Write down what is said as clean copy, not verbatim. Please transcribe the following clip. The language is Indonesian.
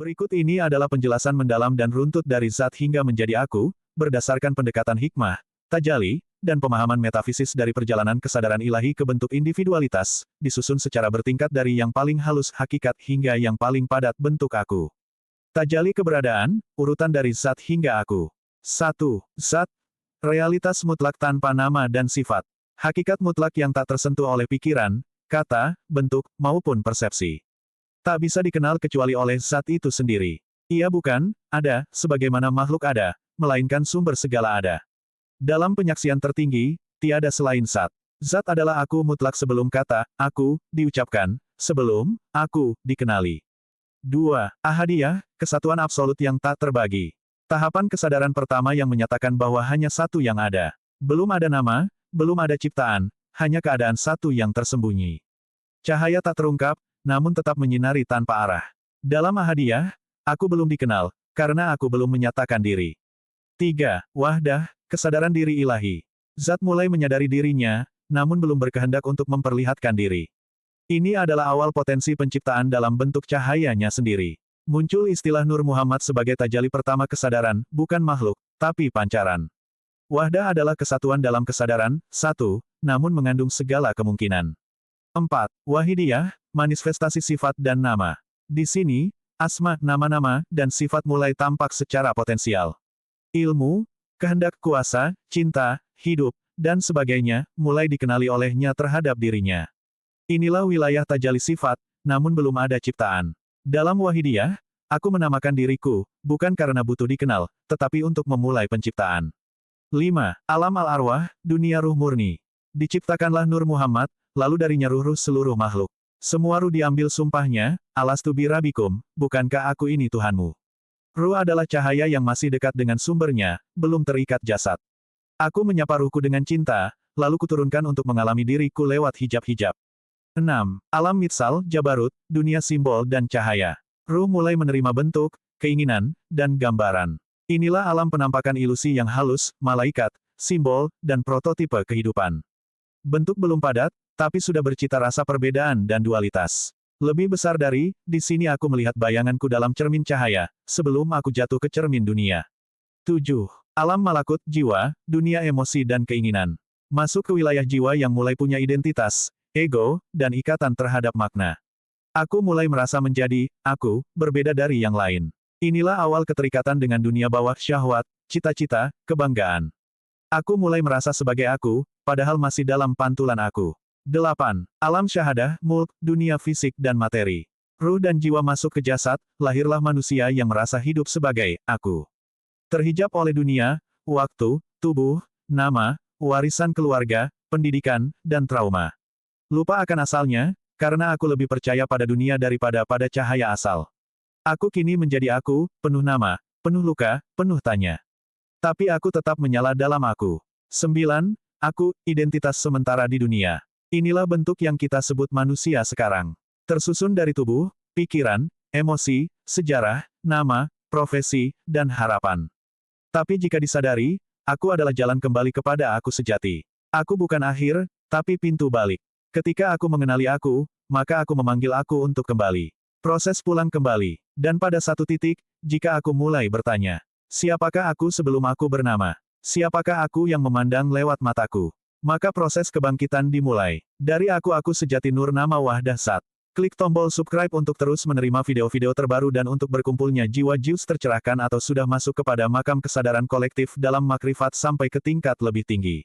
Berikut ini adalah penjelasan mendalam dan runtut dari zat hingga menjadi aku, berdasarkan pendekatan hikmah, tajalli, dan pemahaman metafisis dari perjalanan kesadaran ilahi ke bentuk individualitas, disusun secara bertingkat dari yang paling halus hakikat hingga yang paling padat bentuk aku. Tajalli keberadaan, urutan dari zat hingga aku. 1. Zat, realitas mutlak tanpa nama dan sifat. Hakikat mutlak yang tak tersentuh oleh pikiran, kata, bentuk, maupun persepsi. Tak bisa dikenal kecuali oleh zat itu sendiri. Ia bukan ada, sebagaimana makhluk ada, melainkan sumber segala ada. Dalam penyaksian tertinggi, tiada selain zat. Zat adalah aku mutlak sebelum kata aku diucapkan, sebelum aku dikenali. 2. Ahadiyah, kesatuan absolut yang tak terbagi. Tahapan kesadaran pertama yang menyatakan bahwa hanya satu yang ada. Belum ada nama, belum ada ciptaan, hanya keadaan satu yang tersembunyi. Cahaya tak terungkap, namun tetap menyinari tanpa arah. Dalam ahadiyah, aku belum dikenal, karena aku belum menyatakan diri. 3. Wahdah, kesadaran diri ilahi. Zat mulai menyadari dirinya, namun belum berkehendak untuk memperlihatkan diri. Ini adalah awal potensi penciptaan dalam bentuk cahayanya sendiri. Muncul istilah Nur Muhammad sebagai tajalli pertama kesadaran, bukan makhluk, tapi pancaran. Wahdah adalah kesatuan dalam kesadaran, satu, namun mengandung segala kemungkinan. 4. Wahidiyah, manifestasi sifat dan nama. Di sini, asma, nama-nama, dan sifat mulai tampak secara potensial. Ilmu, kehendak kuasa, cinta, hidup, dan sebagainya, mulai dikenali olehnya terhadap dirinya. Inilah wilayah tajalli sifat, namun belum ada ciptaan. Dalam Wahidiyah, aku menamakan diriku, bukan karena butuh dikenal, tetapi untuk memulai penciptaan. 5. Alam al-arwah, dunia ruh murni. Diciptakanlah Nur Muhammad, lalu darinya ruh-ruh seluruh makhluk. Semua ruh diambil sumpahnya, alastu bi rabbikum, bukankah aku ini Tuhanmu? Ruh adalah cahaya yang masih dekat dengan sumbernya, belum terikat jasad. Aku menyapa ruhku dengan cinta, lalu kuturunkan untuk mengalami diriku lewat hijab-hijab. 6. Alam mitsal, jabarut, dunia simbol dan cahaya. Ruh mulai menerima bentuk, keinginan, dan gambaran. Inilah alam penampakan ilusi yang halus, malaikat, simbol, dan prototipe kehidupan. Bentuk belum padat, tapi sudah bercita rasa perbedaan dan dualitas. Lebih besar dari, di sini aku melihat bayanganku dalam cermin cahaya, sebelum aku jatuh ke cermin dunia. 7. Alam malakut, jiwa, dunia emosi dan keinginan. Masuk ke wilayah jiwa yang mulai punya identitas, ego, dan ikatan terhadap makna. Aku mulai merasa menjadi, aku, berbeda dari yang lain. Inilah awal keterikatan dengan dunia bawah syahwat, cita-cita, kebanggaan. Aku mulai merasa sebagai aku, padahal masih dalam pantulan aku. 8. Alam syahadah, mulk, dunia fisik dan materi. Ruh dan jiwa masuk ke jasad, lahirlah manusia yang merasa hidup sebagai aku. Terhijab oleh dunia, waktu, tubuh, nama, warisan keluarga, pendidikan, dan trauma. Lupa akan asalnya, karena aku lebih percaya pada dunia daripada pada cahaya asal. Aku kini menjadi aku, penuh nama, penuh luka, penuh tanya. Tapi aku tetap menyala dalam aku. 9. Aku, identitas sementara di dunia. Inilah bentuk yang kita sebut manusia sekarang. Tersusun dari tubuh, pikiran, emosi, sejarah, nama, profesi, dan harapan. Tapi jika disadari, aku adalah jalan kembali kepada aku sejati. Aku bukan akhir, tapi pintu balik. Ketika aku mengenali aku, maka aku memanggil aku untuk kembali. Proses pulang kembali. Dan pada satu titik, jika aku mulai bertanya, siapakah aku sebelum aku bernama? Siapakah aku yang memandang lewat mataku? Maka proses kebangkitan dimulai. Dari aku sejati Nur nama Wahdah Zat. Klik tombol subscribe untuk terus menerima video-video terbaru dan untuk berkumpulnya jiwa Zeus tercerahkan atau sudah masuk kepada makam kesadaran kolektif dalam makrifat sampai ke tingkat lebih tinggi.